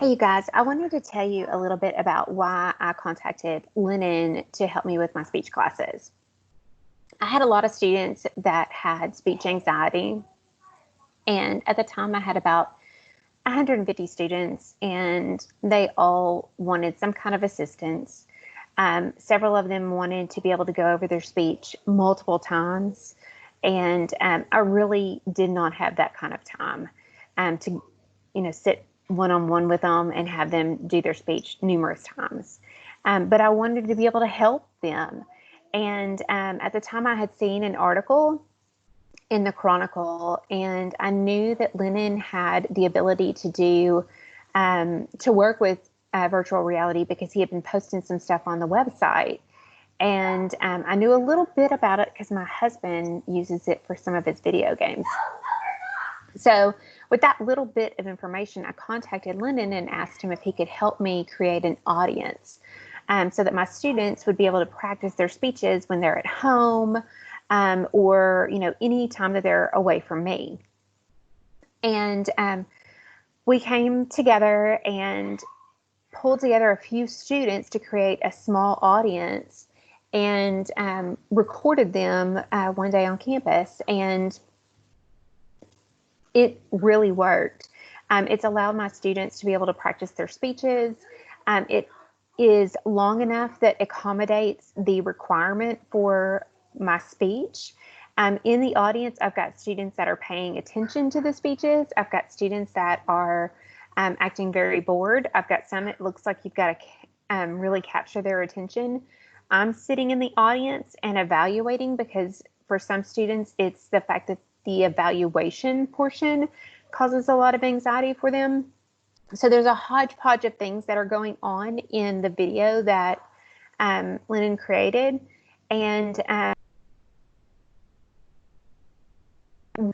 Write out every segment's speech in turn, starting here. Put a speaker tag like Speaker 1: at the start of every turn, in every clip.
Speaker 1: Hey, you guys, I wanted to tell you a little bit about why I contacted Lennon to help me with my speech classes. I had a lot of students that had speech anxiety, and at the time I had about 150 students, and they all wanted some kind of assistance. Several of them wanted to be able to go over their speech multiple times, and I really did not have that kind of time to, sit one-on-one with them and have them do their speech numerous times. But I wanted to be able to help them. And at the time, I had seen an article in the Chronicle, and I knew that Lennon had the ability to work with virtual reality because he had been posting some stuff on the website. And I knew a little bit about it because my husband uses it for some of his video games. So with that little bit of information, I contacted Lennon and asked him if he could help me create an audience so that my students would be able to practice their speeches when they're at home or, any time that they're away from me. And we came together and pulled together a few students to create a small audience and recorded them one day on campus. And it really worked. It's allowed my students to be able to practice their speeches. It is long enough that accommodates the requirement for my speech. In the audience, I've got students that are paying attention to the speeches. I've got students that are acting very bored. I've got some it looks like you've got to really capture their attention. I'm sitting in the audience and evaluating because for some students, it's the fact that the evaluation portion causes a lot of anxiety for them. So there's a hodgepodge of things that are going on in the video that Lennon created, and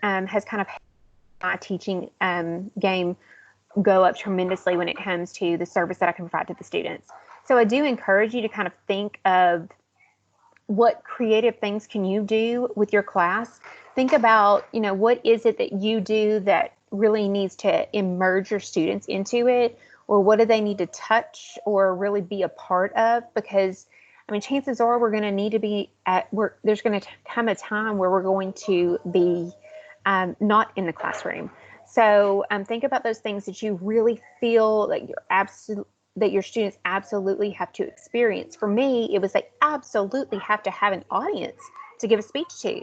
Speaker 1: has kind of helped my teaching game go up tremendously when it comes to the service that I can provide to the students. So I do encourage you to kind of think of what creative things can you do with your class. Think about, what is it that you do that really needs to immerse your students into it, or what do they need to touch or really be a part of? Because chances are we're going to need to be there's going to come a time where we're going to be not in the classroom. So think about those things that you really feel like that your students absolutely have to experience. For me, it was they absolutely have to have an audience to give a speech to.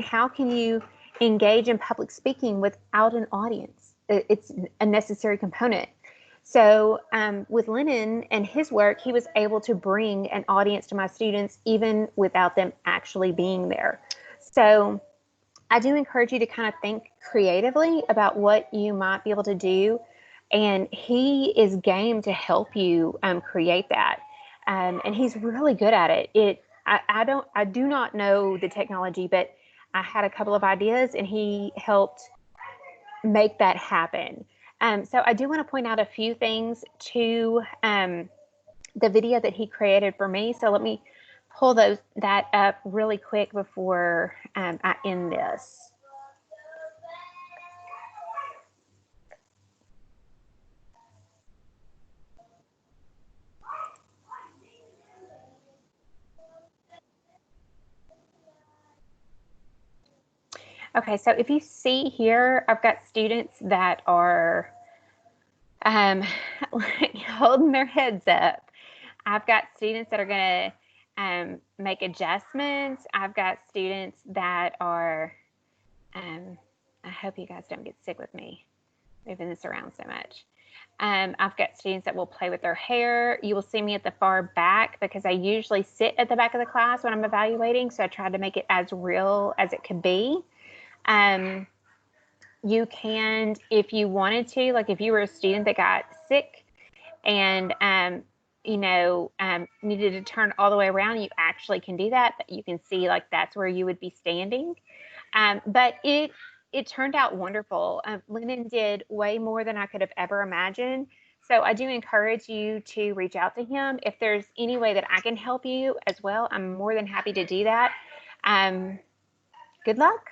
Speaker 1: How can you engage in public speaking without an audience? It's a necessary component. So with Lennon and his work, he was able to bring an audience to my students even without them actually being there. So I do encourage you to kind of think creatively about what you might be able to do. And he is game to help you create that. And he's really good at it. I do not know the technology, but I had a couple of ideas and he helped make that happen. So I do want to point out a few things to the video that he created for me. So let me pull that up really quick before I end this. Okay, so if you see here, I've got students that are holding their heads up. I've got students that are going to make adjustments. I've got students that are, I hope you guys don't get sick with me moving this around so much. I've got students that will play with their hair. You will see me at the far back because I usually sit at the back of the class when I'm evaluating. So I tried to make it as real as it could be. You can, if you wanted to, like if you were a student that got sick and, needed to turn all the way around, you actually can do that. But you can see like that's where you would be standing. But it turned out wonderful. Lennon did way more than I could have ever imagined. So I do encourage you to reach out to him. If there's any way that I can help you as well, I'm more than happy to do that. Good luck.